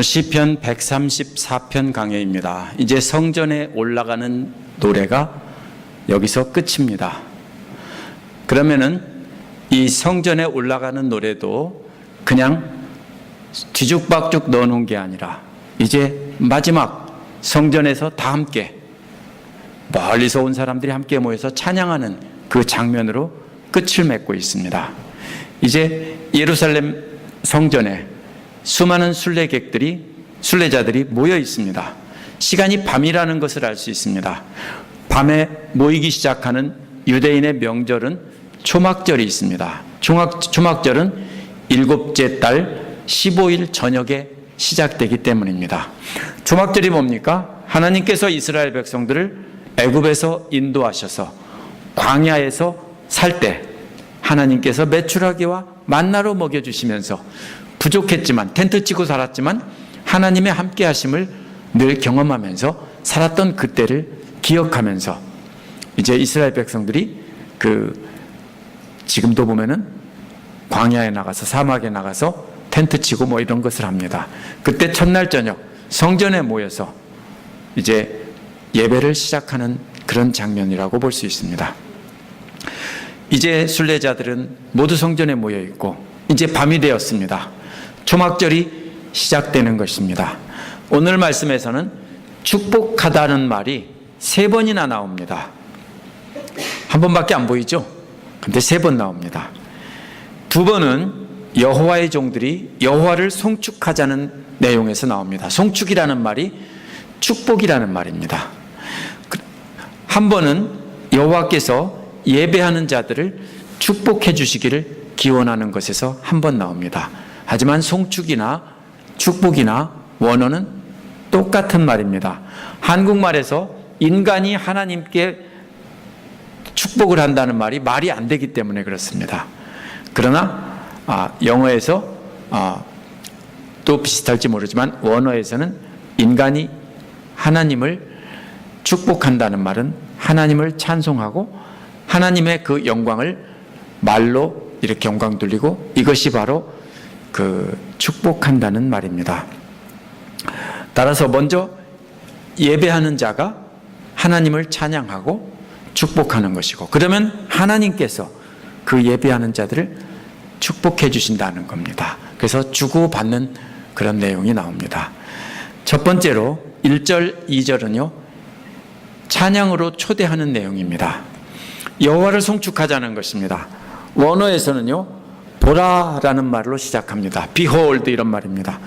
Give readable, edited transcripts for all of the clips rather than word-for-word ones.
오늘 시편 134편 강해입니다. 이제 성전에 올라가는 노래가 여기서 끝입니다. 그러면은 이 성전에 올라가는 노래도 그냥 뒤죽박죽 넣어놓은 게 아니라 이제 마지막 성전에서 다 함께 멀리서 온 사람들이 함께 모여서 찬양하는 그 장면으로 끝을 맺고 있습니다. 이제 예루살렘 성전에 수많은 순례자들이 모여 있습니다. 시간이 밤이라는 것을 알 수 있습니다. 밤에 모이기 시작하는 유대인의 명절은 초막절이 있습니다. 초막절은 일곱째 달 15일 저녁에 시작되기 때문입니다. 초막절이 뭡니까? 하나님께서 이스라엘 백성들을 애굽에서 인도하셔서 광야에서 살 때 하나님께서 메추라기와 만나로 먹여주시면서 부족했지만 텐트 치고 살았지만 하나님의 함께 하심을 늘 경험하면서 살았던 그때를 기억하면서 이제 이스라엘 백성들이 지금도 보면은 광야에 나가서 사막에 나가서 텐트 치고 뭐 이런 것을 합니다. 그때 첫날 저녁 성전에 모여서 이제 예배를 시작하는 그런 장면이라고 볼 수 있습니다. 이제 순례자들은 모두 성전에 모여 있고 이제 밤이 되었습니다. 초막절이 시작되는 것입니다. 오늘 말씀에서는 축복하다는 말이 3번이나 나옵니다. 한 번밖에 안 보이죠? 근데 3번 나옵니다. 2번은 여호와의 종들이 여호와를 송축하자는 내용에서 나옵니다. 송축이라는 말이 축복이라는 말입니다. 한 번은 여호와께서 예배하는 자들을 축복해 주시기를 기원하는 것에서 한 번 나옵니다. 하지만 송축이나 축복이나 원어는 똑같은 말입니다. 한국말에서 인간이 하나님께 축복을 한다는 말이 안 되기 때문에 그렇습니다. 그러나 영어에서 또 비슷할지 모르지만 원어에서는 인간이 하나님을 축복한다는 말은 하나님을 찬송하고 하나님의 그 영광을 말로 이렇게 영광 돌리고 이것이 바로 축복한다는 말입니다. 따라서 먼저 예배하는 자가 하나님을 찬양하고 축복하는 것이고 그러면 하나님께서 그 예배하는 자들을 축복해 주신다는 겁니다. 그래서 주고받는 그런 내용이 나옵니다. 첫 번째로 1절, 2절은요 찬양으로 초대하는 내용입니다. 여호와를 송축하자는 것입니다. 원어에서는요 보라라는 말로 시작합니다. Behold 이런 말입니다.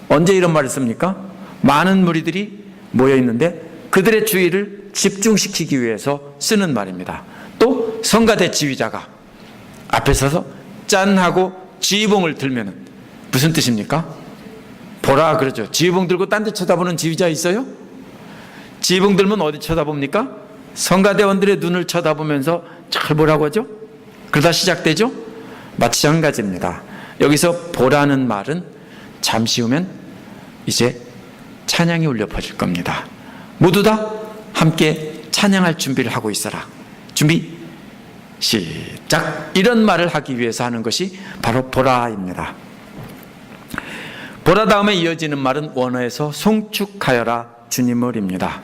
언제 이런 말을 씁니까? 많은 무리들이 모여 있는데 그들의 주의를 집중시키기 위해서 쓰는 말입니다. 또 성가대 지휘자가 앞에 서서 짠 하고 지휘봉을 들면은 무슨 뜻입니까? 보라 그러죠. 지휘봉 들고 딴 데 쳐다보는 지휘자 있어요? 지휘봉 들면 어디 쳐다봅니까? 성가대원들의 눈을 쳐다보면서 잘 보라고 하죠. 그러다 시작되죠. 마찬가지입니다. 여기서 보라는 말은 잠시 후면 이제 찬양이 울려 퍼질 겁니다. 모두 다 함께 찬양할 준비를 하고 있어라. 준비 시작. 이런 말을 하기 위해서 하는 것이 바로 보라입니다. 보라 다음에 이어지는 말은 원어에서 송축하여라 주님을입니다.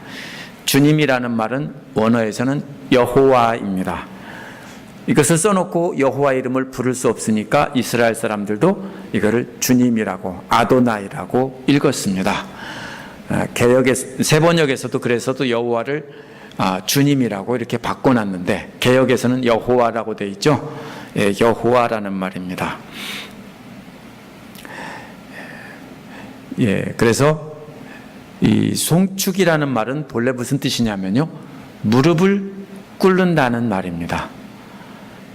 주님이라는 말은 원어에서는 여호와입니다. 이것을 써놓고 여호와 이름을 부를 수 없으니까 이스라엘 사람들도 이거를 주님이라고 아도나이라고 읽었습니다. 세번역에서도 그래서도 여호와를 주님이라고 이렇게 바꿔놨는데 개역에서는 여호와라고 되어 있죠. 여호와라는 말입니다. 그래서 이 송축이라는 말은 본래 무슨 뜻이냐면요 무릎을 꿇는다는 말입니다.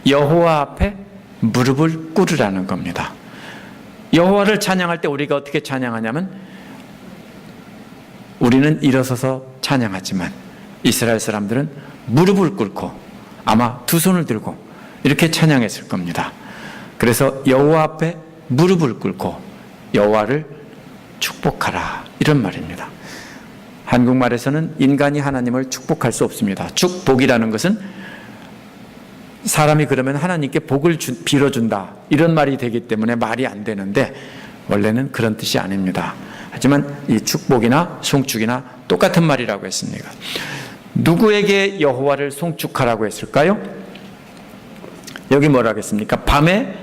여호와 앞에 무릎을 꿇으라는 겁니다. 여호와를 찬양할 때 우리가 어떻게 찬양하냐면 우리는 일어서서 찬양하지만 이스라엘 사람들은 무릎을 꿇고 아마 두 손을 들고 이렇게 찬양했을 겁니다. 그래서 여호와 앞에 무릎을 꿇고 여호와를 축복하라 이런 말입니다. 한국말에서는 인간이 하나님을 축복할 수 없습니다. 축복이라는 것은 사람이 그러면 하나님께 복을 빌어준다 이런 말이 되기 때문에 말이 안 되는데 원래는 그런 뜻이 아닙니다. 하지만 이 축복이나 송축이나 똑같은 말이라고 했습니다. 누구에게 여호와를 송축하라고 했을까요? 여기 뭐라고 했습니까? 밤에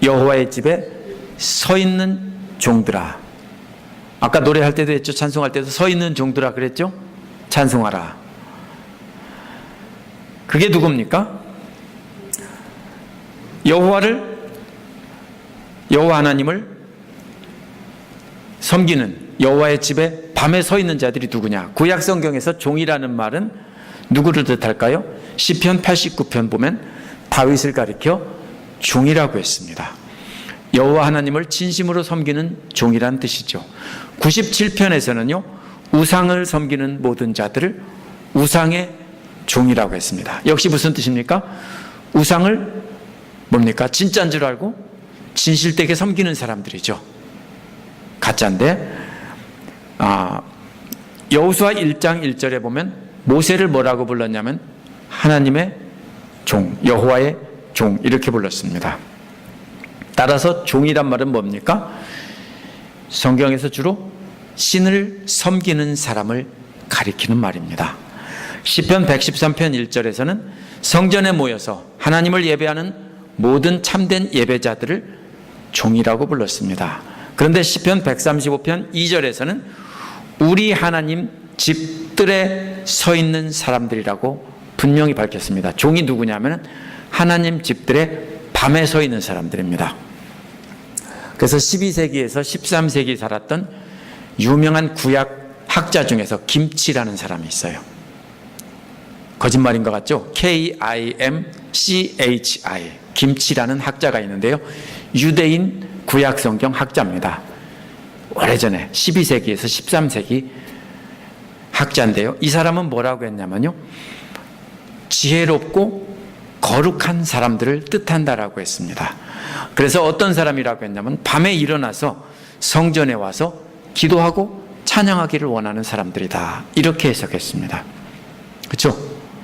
여호와의 집에 서 있는 종들아. 아까 노래할 때도 했죠. 찬송할 때도 서 있는 종들아 그랬죠. 찬송하라. 그게 누굽니까? 여호와 하나님을 섬기는 여호와의 집에 밤에 서 있는 자들이 누구냐? 구약 성경에서 종이라는 말은 누구를 뜻할까요? 시편 89편 보면 다윗을 가리켜 종이라고 했습니다. 여호와 하나님을 진심으로 섬기는 종이란 뜻이죠. 97편에서는요 우상을 섬기는 모든 자들을 우상의 종이라고 했습니다. 역시 무슨 뜻입니까? 우상을 뭡니까? 진짜인 줄 알고 진실되게 섬기는 사람들이죠. 가짜인데 여호수아 1장 1절에 보면 모세를 뭐라고 불렀냐면 하나님의 종, 여호와의 종 이렇게 불렀습니다. 따라서 종이란 말은 뭡니까? 성경에서 주로 신을 섬기는 사람을 가리키는 말입니다. 시편 113편 1절에서는 성전에 모여서 하나님을 예배하는 모든 참된 예배자들을 종이라고 불렀습니다. 그런데 시편 135편 2절에서는 우리 하나님 집들에 서 있는 사람들이라고 분명히 밝혔습니다. 종이 누구냐면 하나님 집들에 밤에 서 있는 사람들입니다. 그래서 12세기에서 13세기 살았던 유명한 구약 학자 중에서 김치라는 사람이 있어요. 거짓말인 것 같죠? K-I-M-C-H-I 김치라는 학자가 있는데요. 유대인 구약 성경 학자입니다. 오래전에 12세기에서 13세기 학자인데요. 이 사람은 뭐라고 했냐면요. 지혜롭고 거룩한 사람들을 뜻한다라고 했습니다. 그래서 어떤 사람이라고 했냐면 밤에 일어나서 성전에 와서 기도하고 찬양하기를 원하는 사람들이다. 이렇게 해석했습니다. 그렇죠?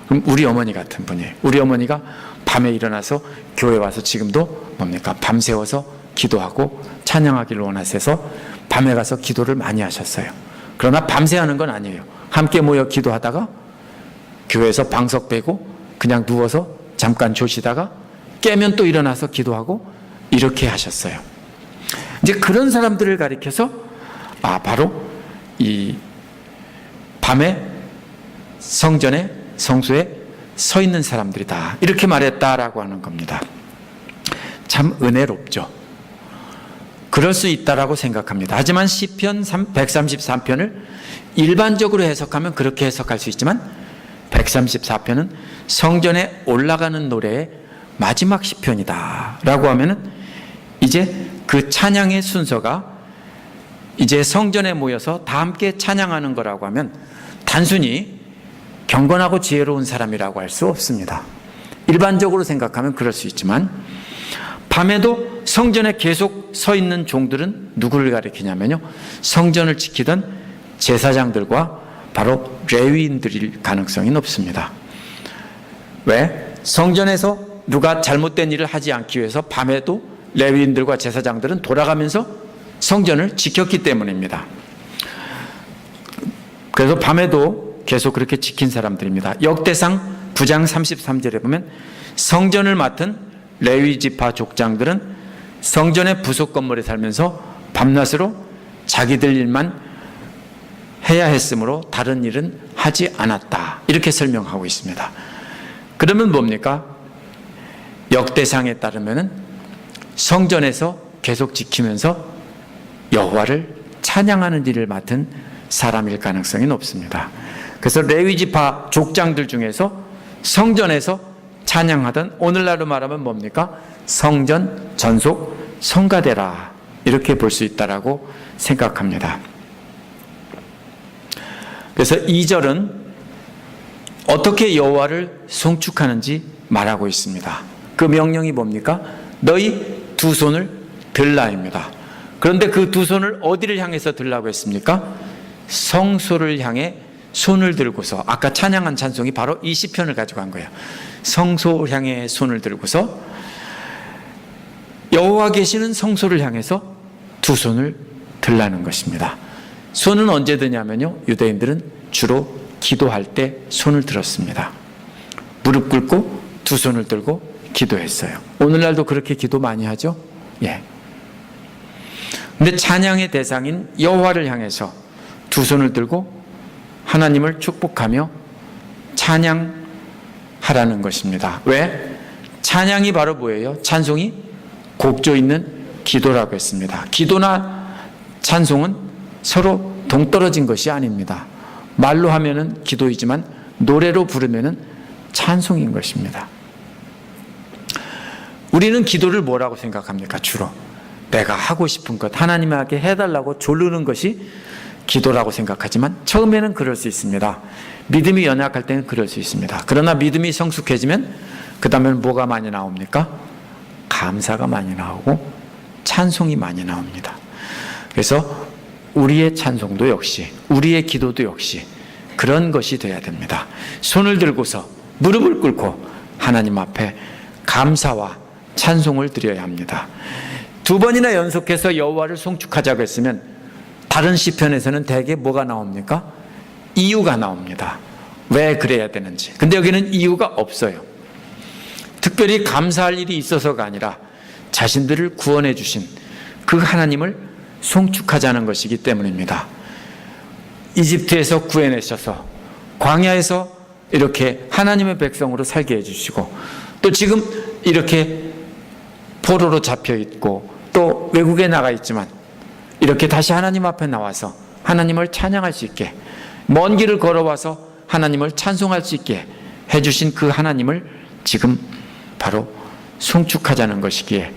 그럼 우리 어머니 같은 분이에요. 우리 어머니가 밤에 일어나서 교회 와서 지금도 뭡니까? 밤새워서 기도하고 찬양하기를 원하셔서 밤에 가서 기도를 많이 하셨어요. 그러나 밤새 하는 건 아니에요. 함께 모여 기도하다가 교회에서 방석 빼고 그냥 누워서 잠깐 조시다가 깨면 또 일어나서 기도하고 이렇게 하셨어요. 이제 그런 사람들을 가리켜서 바로 이 밤에 성전에 성소에 서 있는 사람들이다. 이렇게 말했다라고 하는 겁니다. 참 은혜롭죠. 그럴 수 있다라고 생각합니다. 하지만 시편 133편을 일반적으로 해석하면 그렇게 해석할 수 있지만 134편은 성전에 올라가는 노래의 마지막 시편이다 라고 하면은 이제 그 찬양의 순서가 이제 성전에 모여서 다 함께 찬양하는 거라고 하면 단순히 경건하고 지혜로운 사람이라고 할 수 없습니다. 일반적으로 생각하면 그럴 수 있지만 밤에도 성전에 계속 서 있는 종들은 누구를 가리키냐면요. 성전을 지키던 제사장들과 바로 레위인들일 가능성이 높습니다. 왜? 성전에서 누가 잘못된 일을 하지 않기 위해서 밤에도 레위인들과 제사장들은 돌아가면서 성전을 지켰기 때문입니다. 그래서 밤에도 계속 그렇게 지킨 사람들입니다. 역대상 9장 33절에 보면 성전을 맡은 레위 지파 족장들은 성전의 부속 건물에 살면서 밤낮으로 자기들 일만 해야 했으므로 다른 일은 하지 않았다. 이렇게 설명하고 있습니다. 그러면 뭡니까? 역대상에 따르면 성전에서 계속 지키면서 여호와를 찬양하는 일을 맡은 사람일 가능성이 높습니다. 그래서 레위 지파 족장들 중에서 성전에서 찬양하던 오늘날로 말하면 뭡니까? 성전 전속 성가대라 이렇게 볼 수 있다라고 생각합니다. 그래서 2절은 어떻게 여호와를 송축하는지 말하고 있습니다. 그 명령이 뭡니까? 너희 두 손을 들라입니다. 그런데 그 두 손을 어디를 향해서 들라고 했습니까? 성소를 향해 손을 들고서 아까 찬양한 찬송이 바로 이 시편을 가지고 간 거예요. 성소 향해 손을 들고서 여호와 계시는 성소를 향해서 두 손을 들라는 것입니다. 손은 언제 드냐면요, 유대인들은 주로 기도할 때 손을 들었습니다. 무릎 꿇고 두 손을 들고 기도했어요. 오늘날도 그렇게 기도 많이 하죠? 예. 근데 찬양의 대상인 여호와를 향해서 두 손을 들고 하나님을 축복하며 찬양하라는 것입니다. 왜? 찬양이 바로 뭐예요? 찬송이 곡조 있는 기도라고 했습니다. 기도나 찬송은 서로 동떨어진 것이 아닙니다. 말로 하면은 기도이지만 노래로 부르면은 찬송인 것입니다. 우리는 기도를 뭐라고 생각합니까? 주로 내가 하고 싶은 것, 하나님에게 해달라고 조르는 것이 기도라고 생각하지만 처음에는 그럴 수 있습니다. 믿음이 연약할 때는 그럴 수 있습니다. 그러나 믿음이 성숙해지면 그 다음에는 뭐가 많이 나옵니까? 감사가 많이 나오고 찬송이 많이 나옵니다. 그래서 우리의 찬송도 역시, 우리의 기도도 역시 그런 것이 되어야 됩니다. 손을 들고서 무릎을 꿇고 하나님 앞에 감사와 찬송을 드려야 합니다. 두 번이나 연속해서 여호와를 송축하자고 했으면 다른 시편에서는 대개 뭐가 나옵니까? 이유가 나옵니다. 왜 그래야 되는지. 근데 여기는 이유가 없어요. 특별히 감사할 일이 있어서가 아니라 자신들을 구원해 주신 그 하나님을 송축하자는 것이기 때문입니다. 이집트에서 구해내셔서 광야에서 이렇게 하나님의 백성으로 살게 해주시고 또 지금 이렇게 포로로 잡혀 있고 또 외국에 나가 있지만 이렇게 다시 하나님 앞에 나와서 하나님을 찬양할 수 있게, 먼 길을 걸어와서 하나님을 찬송할 수 있게 해주신 그 하나님을 지금 바로 송축하자는 것이기에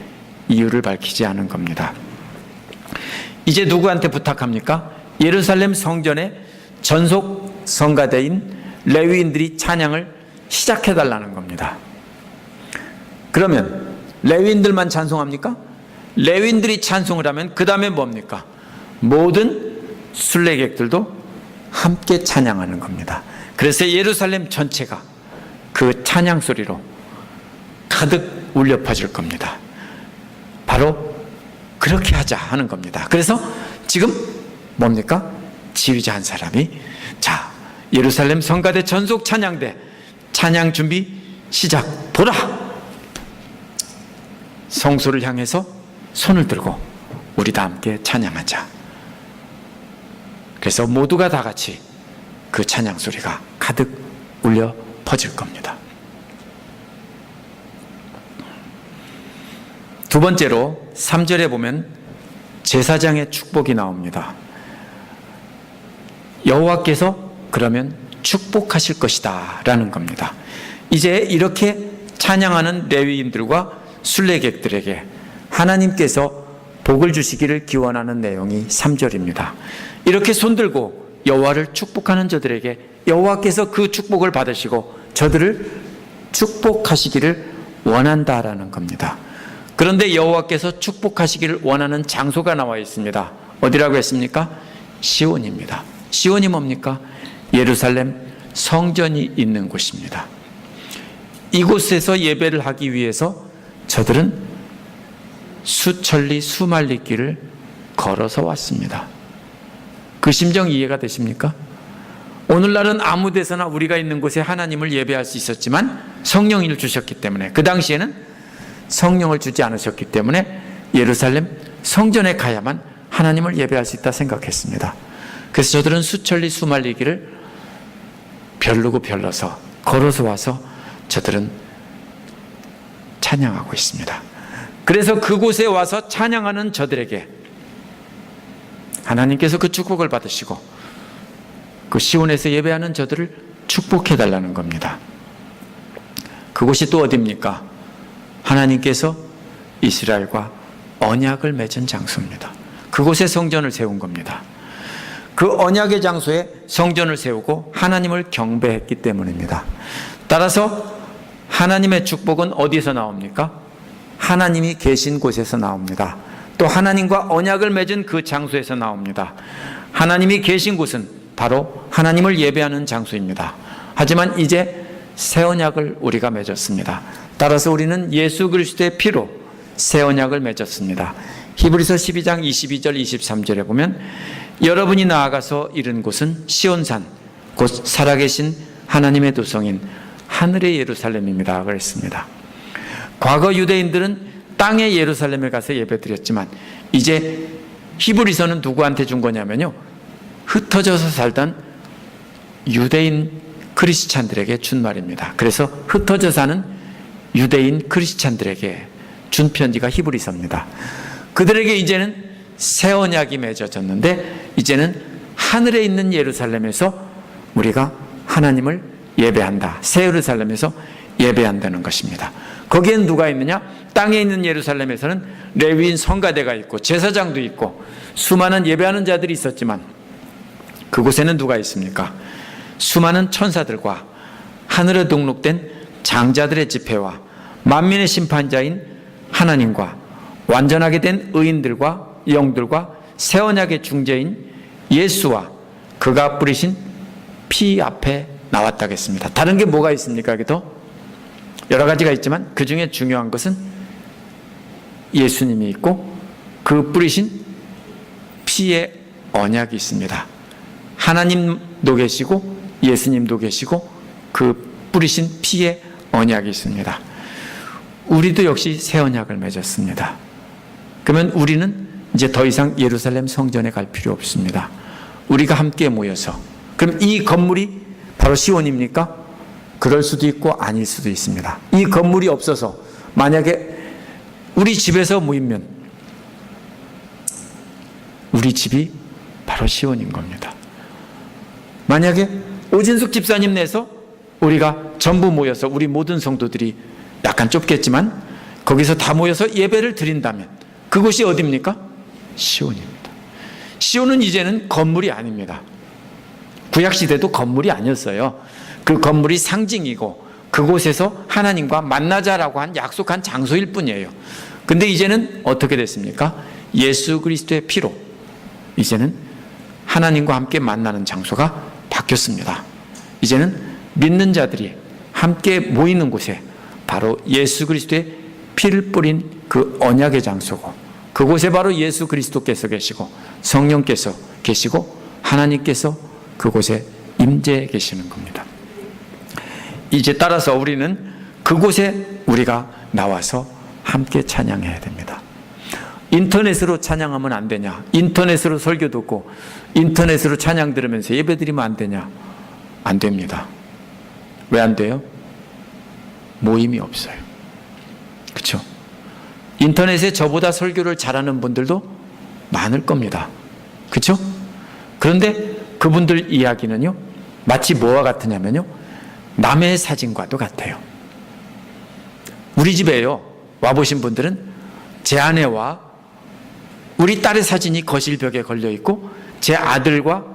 이유를 밝히지 않은 겁니다. 이제 누구한테 부탁합니까? 예루살렘 성전의 전속 성가대인 레위인들이 찬양을 시작해달라는 겁니다. 그러면 레위인들만 찬송합니까? 레위인들이 찬송을 하면 그 다음에 뭡니까? 모든 순례객들도 함께 찬양하는 겁니다. 그래서 예루살렘 전체가 그 찬양 소리로 가득 울려 퍼질 겁니다. 바로 그렇게 하자 하는 겁니다. 그래서 지금 뭡니까? 지휘자 한 사람이 자, 예루살렘 성가대 전속 찬양대 찬양 준비 시작. 보라! 성소를 향해서 손을 들고 우리 다 함께 찬양하자. 그래서 모두가 다 같이 그 찬양 소리가 가득 울려 퍼질 겁니다. 두 번째로 3절에 보면 제사장의 축복이 나옵니다. 여호와께서 그러면 축복하실 것이다 라는 겁니다. 이제 이렇게 찬양하는 레위인들과 순례객들에게 하나님께서 복을 주시기를 기원하는 내용이 3절입니다. 이렇게 손들고 여호와를 축복하는 저들에게 여호와께서 그 축복을 받으시고 저들을 축복하시기를 원한다라는 겁니다. 그런데 여호와께서 축복하시기를 원하는 장소가 나와 있습니다. 어디라고 했습니까? 시온입니다. 시온이 뭡니까? 예루살렘 성전이 있는 곳입니다. 이곳에서 예배를 하기 위해서 저들은 수천리 수만리 길을 걸어서 왔습니다. 그 심정 이해가 되십니까? 오늘날은 아무 데서나 우리가 있는 곳에 하나님을 예배할 수 있었지만 성령을 주셨기 때문에, 그 당시에는 성령을 주지 않으셨기 때문에 예루살렘 성전에 가야만 하나님을 예배할 수 있다 생각했습니다. 그래서 저들은 수천리 수만리 길을 별르고 별러서 걸어서 와서 저들은 찬양하고 있습니다. 그래서 그곳에 와서 찬양하는 저들에게 하나님께서 그 축복을 받으시고 그 시온에서 예배하는 저들을 축복해 달라는 겁니다. 그곳이 또 어디입니까? 하나님께서 이스라엘과 언약을 맺은 장소입니다. 그곳에 성전을 세운 겁니다. 그 언약의 장소에 성전을 세우고 하나님을 경배했기 때문입니다. 따라서 하나님의 축복은 어디서 나옵니까? 하나님이 계신 곳에서 나옵니다. 또 하나님과 언약을 맺은 그 장소에서 나옵니다. 하나님이 계신 곳은 바로 하나님을 예배하는 장소입니다. 하지만 이제 새 언약을 우리가 맺었습니다. 따라서 우리는 예수 그리스도의 피로 새 언약을 맺었습니다. 히브리서 12장 22절 23절에 보면 여러분이 나아가서 이른 곳은 시온산 곧 살아계신 하나님의 도성인 하늘의 예루살렘입니다 그랬습니다. 과거 유대인들은 땅의 예루살렘에 가서 예배드렸지만 이제 히브리서는 누구한테 준 거냐면요, 흩어져서 살던 유대인 크리스찬들에게 준 말입니다. 그래서 흩어져 사는 유대인 크리스찬들에게 준 편지가 히브리서입니다. 그들에게 이제는 새 언약이 맺어졌는데 이제는 하늘에 있는 예루살렘에서 우리가 하나님을 예배한다. 새 예루살렘에서 예배한다는 것입니다. 거기엔 누가 있느냐? 땅에 있는 예루살렘에서는 레위인 성가대가 있고 제사장도 있고 수많은 예배하는 자들이 있었지만 그곳에는 누가 있습니까? 수많은 천사들과 하늘에 등록된 장자들의 집회와 만민의 심판자인 하나님과 완전하게 된 의인들과 영들과 새 언약의 중재인 예수와 그가 뿌리신 피 앞에 나왔다겠습니다. 다른 게 뭐가 있습니까? 여기도 여러 가지가 있지만 그 중에 중요한 것은 예수님이 있고 그 뿌리신 피의 언약이 있습니다. 하나님도 계시고 예수님도 계시고 그 뿌리신 피의 언약이 있습니다. 우리도 역시 새 언약을 맺었습니다. 그러면 우리는 이제 더 이상 예루살렘 성전에 갈 필요 없습니다. 우리가 함께 모여서, 그럼 이 건물이 바로 시온입니까? 그럴 수도 있고 아닐 수도 있습니다. 이 건물이 없어서 만약에 우리 집에서 모이면 우리 집이 바로 시온인 겁니다. 만약에 오진숙 집사님 내서 우리가 전부 모여서 우리 모든 성도들이 약간 좁겠지만 거기서 다 모여서 예배를 드린다면 그곳이 어디입니까? 시온입니다. 시온은 이제는 건물이 아닙니다. 구약시대도 건물이 아니었어요. 그 건물이 상징이고 그곳에서 하나님과 만나자라고 한 약속한 장소일 뿐이에요. 근데 이제는 어떻게 됐습니까? 예수 그리스도의 피로 이제는 하나님과 함께 만나는 장소가 바뀌었습니다. 이제는 믿는 자들이 함께 모이는 곳에 바로 예수 그리스도의 피를 뿌린 그 언약의 장소고 그곳에 바로 예수 그리스도께서 계시고 성령께서 계시고 하나님께서 그곳에 임재해 계시는 겁니다. 이제 따라서 우리는 그곳에 우리가 나와서 함께 찬양해야 됩니다. 인터넷으로 찬양하면 안 되냐? 인터넷으로 설교 듣고 인터넷으로 찬양 들으면서 예배 드리면 안 되냐? 안 됩니다. 왜 안 돼요? 모임이 없어요. 그렇죠? 인터넷에 저보다 설교를 잘하는 분들도 많을 겁니다. 그렇죠? 그런데 그분들 이야기는요, 마치 뭐와 같으냐면요, 남의 사진과도 같아요. 우리 집에요, 와보신 분들은 제 아내와 우리 딸의 사진이 거실벽에 걸려 있고 제 아들과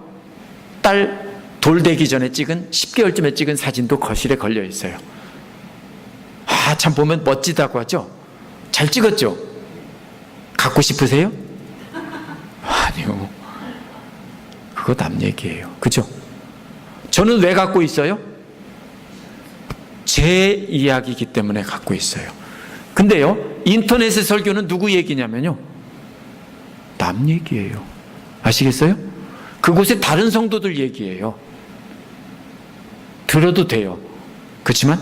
딸 돌되기 전에 찍은 10개월쯤에 찍은 사진도 거실에 걸려 있어요. 아, 참 보면 멋지다고 하죠? 잘 찍었죠? 갖고 싶으세요? 아니요. 그거 남 얘기예요. 그죠? 저는 왜 갖고 있어요? 제 이야기이기 때문에 갖고 있어요. 근데요, 인터넷의 설교는 누구 얘기냐면요, 남 얘기예요. 아시겠어요? 그곳에 다른 성도들 얘기예요. 들어도 돼요. 그렇지만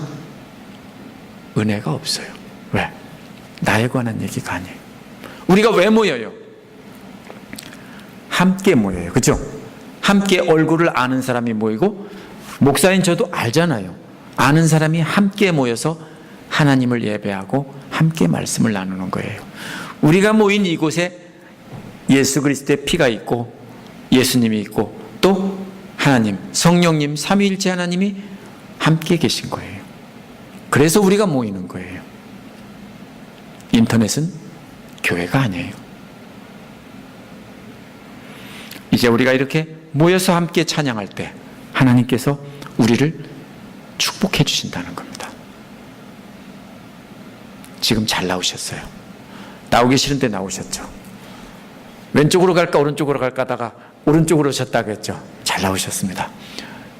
은혜가 없어요. 왜? 나에 관한 얘기가 아니에요. 우리가 왜 모여요? 함께 모여요. 그죠? 함께 얼굴을 아는 사람이 모이고, 목사인 저도 알잖아요. 아는 사람이 함께 모여서 하나님을 예배하고 함께 말씀을 나누는 거예요. 우리가 모인 이곳에 예수 그리스도의 피가 있고 예수님이 있고 또 하나님, 성령님, 삼위일체 하나님이 함께 계신 거예요. 그래서 우리가 모이는 거예요. 인터넷은 교회가 아니에요. 이제 우리가 이렇게 모여서 함께 찬양할 때 하나님께서 우리를 축복해 주신다는 겁니다. 지금 잘 나오셨어요. 나오기 싫은데 나오셨죠. 왼쪽으로 갈까 오른쪽으로 갈까 하다가 오른쪽으로 오셨다고 했죠. 잘 나오셨습니다.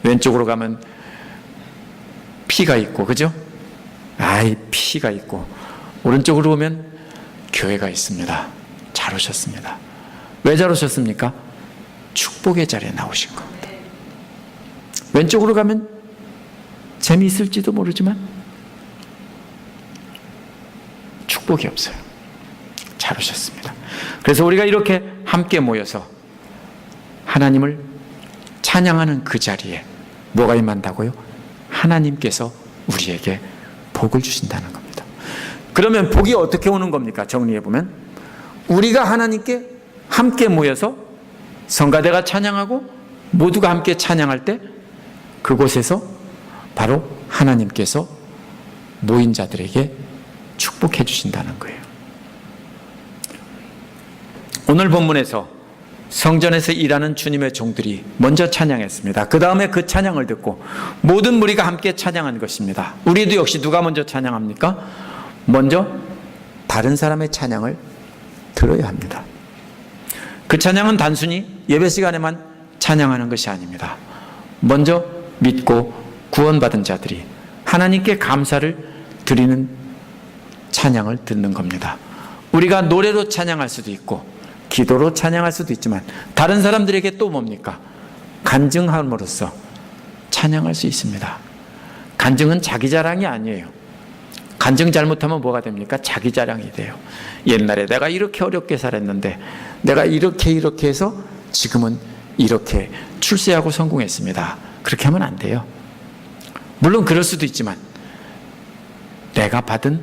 왼쪽으로 가면 피가 있고, 그죠? 아이, 피가 있고, 오른쪽으로 오면 교회가 있습니다. 잘 오셨습니다. 왜 잘 오셨습니까? 축복의 자리에 나오신 겁니다. 왼쪽으로 가면 재미있을지도 모르지만 축복이 없어요. 잘 오셨습니다. 그래서 우리가 이렇게 함께 모여서 하나님을 찬양하는 그 자리에 뭐가 임한다고요? 하나님께서 우리에게 복을 주신다는 겁니다. 그러면 복이 어떻게 오는 겁니까? 정리해보면 우리가 하나님께 함께 모여서 성가대가 찬양하고 모두가 함께 찬양할 때 그곳에서 바로 하나님께서 모인 자들에게 축복해 주신다는 거예요. 오늘 본문에서 성전에서 일하는 주님의 종들이 먼저 찬양했습니다. 그 다음에 그 찬양을 듣고 모든 무리가 함께 찬양한 것입니다. 우리도 역시 누가 먼저 찬양합니까? 먼저 다른 사람의 찬양을 들어야 합니다. 그 찬양은 단순히 예배 시간에만 찬양하는 것이 아닙니다. 먼저 믿고 구원받은 자들이 하나님께 감사를 드리는 찬양을 듣는 겁니다. 우리가 노래로 찬양할 수도 있고 기도로 찬양할 수도 있지만 다른 사람들에게 또 뭡니까? 간증함으로써 찬양할 수 있습니다. 간증은 자기 자랑이 아니에요. 간증 잘못하면 뭐가 됩니까? 자기 자랑이 돼요. 옛날에 내가 이렇게 어렵게 살았는데 내가 이렇게 해서 지금은 이렇게 출세하고 성공했습니다. 그렇게 하면 안 돼요. 물론 그럴 수도 있지만 내가 받은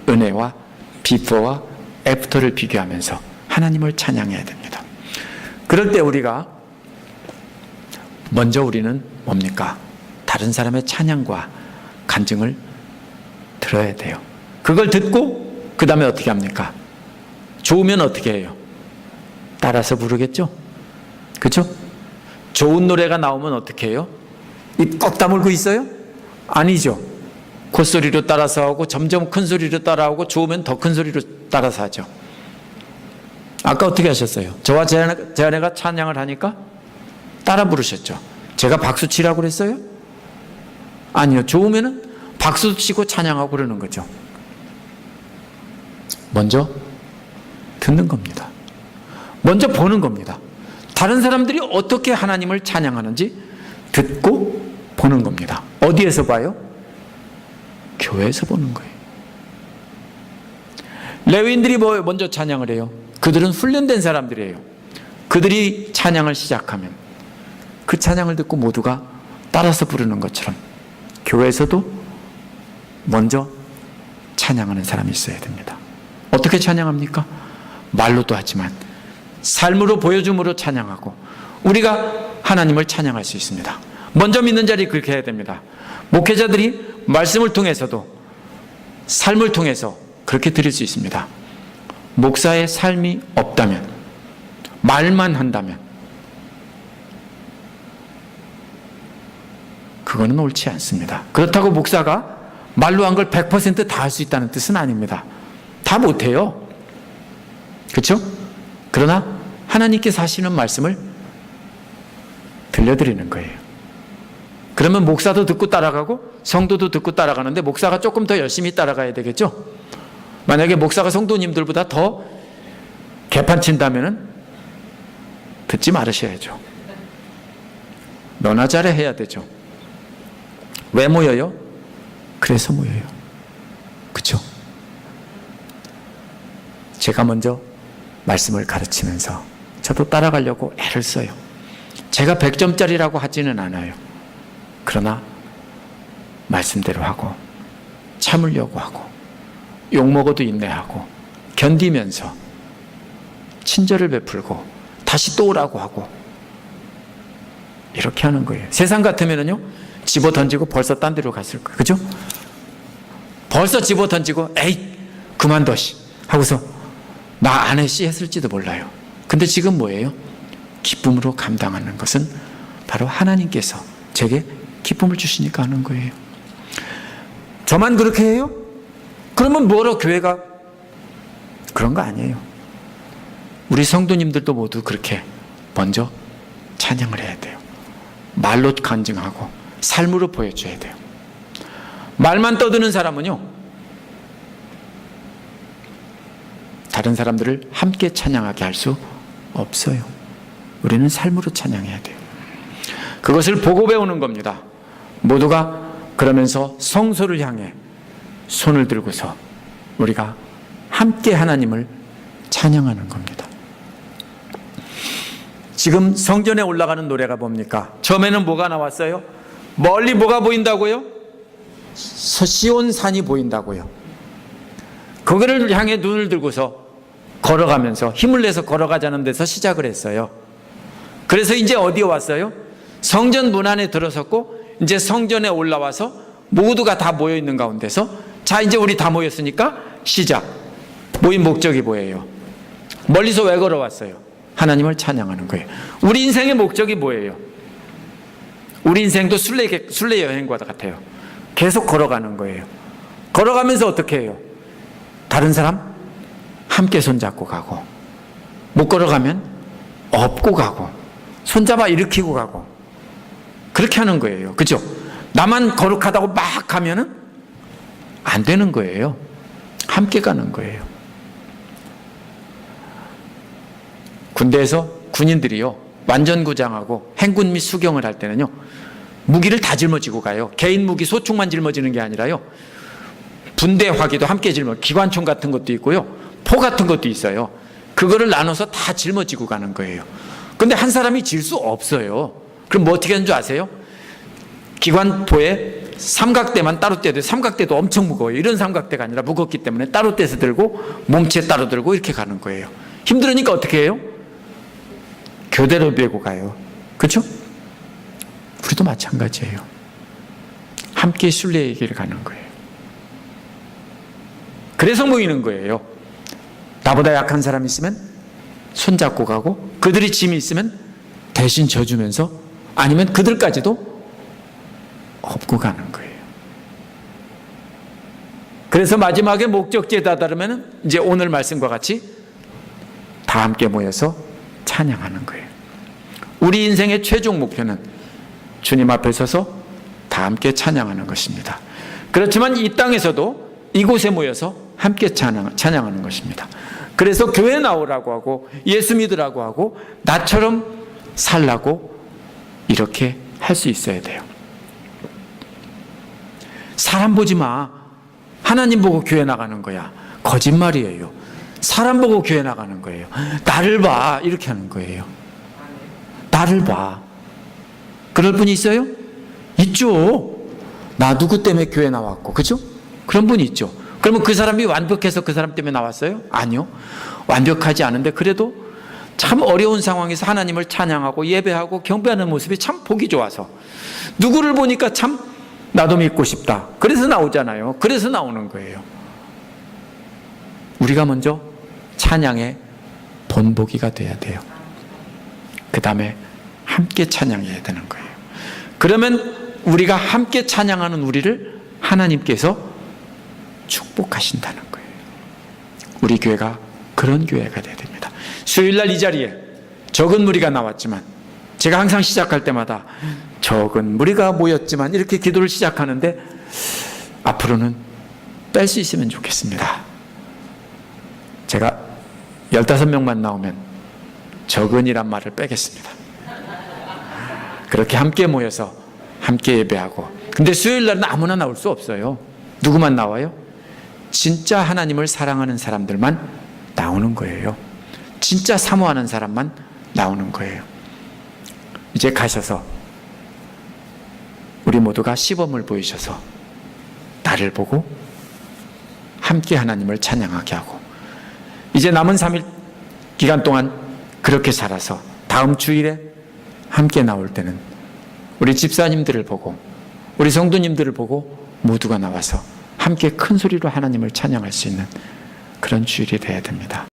은혜와 비포와 애프터를 비교하면서 하나님을 찬양해야 됩니다. 그럴 때 우리가 먼저 우리는 뭡니까? 다른 사람의 찬양과 간증을 들어야 돼요. 그걸 듣고 그 다음에 어떻게 합니까? 좋으면 어떻게 해요? 따라서 부르겠죠? 그렇죠? 좋은 노래가 나오면 어떻게 해요? 입 꽉 다물고 있어요? 아니죠. 콧소리로 따라서 하고 점점 큰 소리로 따라하고 좋으면 더 큰 소리로 따라서 하죠. 아까 어떻게 하셨어요? 저와 제 아내가 찬양을 하니까 따라 부르셨죠. 제가 박수 치라고 그랬어요? 아니요. 좋으면은 박수 치고 찬양하고 그러는 거죠. 먼저 듣는 겁니다. 먼저 보는 겁니다. 다른 사람들이 어떻게 하나님을 찬양하는지 듣고 보는 겁니다. 어디에서 봐요? 교회에서 보는 거예요. 레위인들이 먼저 찬양을 해요. 그들은 훈련된 사람들이에요. 그들이 찬양을 시작하면 그 찬양을 듣고 모두가 따라서 부르는 것처럼 교회에서도 먼저 찬양하는 사람이 있어야 됩니다. 어떻게 찬양합니까? 말로도 하지만 삶으로 보여줌으로 찬양하고 우리가 하나님을 찬양할 수 있습니다. 먼저 믿는 자리 그렇게 해야 됩니다. 목회자들이 말씀을 통해서도 삶을 통해서 그렇게 드릴 수 있습니다. 목사의 삶이 없다면, 말만 한다면 그거는 옳지 않습니다. 그렇다고 목사가 말로 한 걸 100% 다 할 수 있다는 뜻은 아닙니다. 다 못해요. 그렇죠? 그러나 하나님께서 하시는 말씀을 들려드리는 거예요. 그러면 목사도 듣고 따라가고 성도도 듣고 따라가는데 목사가 조금 더 열심히 따라가야 되겠죠? 만약에 목사가 성도님들보다 더 개판친다면 듣지 말으셔야죠. 너나 잘해 해야 되죠. 왜 모여요? 그래서 모여요. 그렇죠? 제가 먼저 말씀을 가르치면서 저도 따라가려고 애를 써요. 제가 100점짜리라고 하지는 않아요. 그러나 말씀대로 하고 참으려고 하고 욕먹어도 인내하고 견디면서 친절을 베풀고 다시 또 오라고 하고 이렇게 하는 거예요. 세상 같으면요 집어 던지고 벌써 딴 데로 갔을 거예요. 그죠? 벌써 집어 던지고 에이 그만둬 씨 하고서 나 안 해 씨 했을지도 몰라요. 근데 지금 뭐예요? 기쁨으로 감당하는 것은 바로 하나님께서 제게 기쁨을 주시니까 하는 거예요. 저만 그렇게 해요? 그러면 뭐로 교회가 그런 거 아니에요. 우리 성도님들도 모두 그렇게 먼저 찬양을 해야 돼요. 말로 간증하고 삶으로 보여줘야 돼요. 말만 떠드는 사람은요 다른 사람들을 함께 찬양하게 할 수 없어요. 우리는 삶으로 찬양해야 돼요. 그것을 보고 배우는 겁니다. 모두가 그러면서 성소를 향해 손을 들고서 우리가 함께 하나님을 찬양하는 겁니다. 지금 성전에 올라가는 노래가 뭡니까? 처음에는 뭐가 나왔어요? 멀리 뭐가 보인다고요? 시온산이 보인다고요. 거기를 향해 눈을 들고서 걸어가면서 힘을 내서 걸어가자는 데서 시작을 했어요. 그래서 이제 어디에 왔어요? 성전 문 안에 들어섰고 이제 성전에 올라와서 모두가 다 모여 있는 가운데서 자 이제 우리 다 모였으니까 시작. 모인 목적이 뭐예요? 멀리서 왜 걸어왔어요? 하나님을 찬양하는 거예요. 우리 인생의 목적이 뭐예요? 우리 인생도 순례 여행과 같아요. 계속 걸어가는 거예요. 걸어가면서 어떻게 해요? 다른 사람 함께 손잡고 가고, 못 걸어가면 업고 가고, 손잡아 일으키고 가고, 그렇게 하는 거예요. 그죠? 나만 거룩하다고 막 가면은 안 되는 거예요. 함께 가는 거예요. 군대에서 군인들이요, 완전구장하고 행군 및 수경을 할 때는요, 무기를 다 짊어지고 가요. 개인 무기 소총만 짊어지는 게 아니라요, 분대 화기도 함께 기관총 같은 것도 있고요, 포 같은 것도 있어요. 그거를 나눠서 다 짊어지고 가는 거예요. 근데 한 사람이 질 수 없어요. 그럼 뭐 어떻게 하는 줄 아세요? 기관포에 삼각대만 따로 떼도, 삼각대도 엄청 무거워요. 이런 삼각대가 아니라 무겁기 때문에 따로 떼서 들고 몸체 따로 들고 이렇게 가는 거예요. 힘들으니까 어떻게 해요? 교대로 메고 가요. 그렇죠? 우리도 마찬가지예요. 함께 순례의 길을 가는 거예요. 그래서 모이는 거예요. 나보다 약한 사람이 있으면 손잡고 가고, 그들이 짐이 있으면 대신 져주면서, 아니면 그들까지도 업고 가는 거예요. 그래서 마지막에 목적지에 다다르면 이제 오늘 말씀과 같이 다 함께 모여서 찬양하는 거예요. 우리 인생의 최종 목표는 주님 앞에 서서 다 함께 찬양하는 것입니다. 그렇지만 이 땅에서도 이곳에 모여서 함께 찬양하는 것입니다. 그래서 교회 나오라고 하고 예수 믿으라고 하고 나처럼 살라고 이렇게 할 수 있어야 돼요. 사람 보지 마. 하나님 보고 교회 나가는 거야. 거짓말이에요. 사람 보고 교회 나가는 거예요. 나를 봐. 이렇게 하는 거예요. 나를 봐. 그럴 분이 있어요? 있죠. 나 누구 때문에 교회 나왔고, 그죠? 그런 분이 있죠. 그러면 그 사람이 완벽해서 그 사람 때문에 나왔어요? 아니요. 완벽하지 않은데 그래도 참 어려운 상황에서 하나님을 찬양하고 예배하고 경배하는 모습이 참 보기 좋아서, 누구를 보니까 참 나도 믿고 싶다. 그래서 나오잖아요. 그래서 나오는 거예요. 우리가 먼저 찬양의 본보기가 돼야 돼요. 그 다음에 함께 찬양해야 되는 거예요. 그러면 우리가 함께 찬양하는 우리를 하나님께서 축복하신다는 거예요. 우리 교회가 그런 교회가 돼야 됩니다. 수요일날 이 자리에 적은 무리가 나왔지만, 제가 항상 시작할 때마다 적은 무리가 모였지만 이렇게 기도를 시작하는데, 앞으로는 뺄 수 있으면 좋겠습니다. 제가 15명만 나오면 적은이란 말을 빼겠습니다. 그렇게 함께 모여서 함께 예배하고. 근데 수요일날은 아무나 나올 수 없어요. 누구만 나와요? 진짜 하나님을 사랑하는 사람들만 나오는 거예요. 진짜 사모하는 사람만 나오는 거예요. 이제 가셔서 우리 모두가 시범을 보이셔서 나를 보고 함께 하나님을 찬양하게 하고, 이제 남은 3일 기간 동안 그렇게 살아서 다음 주일에 함께 나올 때는 우리 집사님들을 보고 우리 성도님들을 보고 모두가 나와서 함께 큰 소리로 하나님을 찬양할 수 있는 그런 주일이 되어야 됩니다.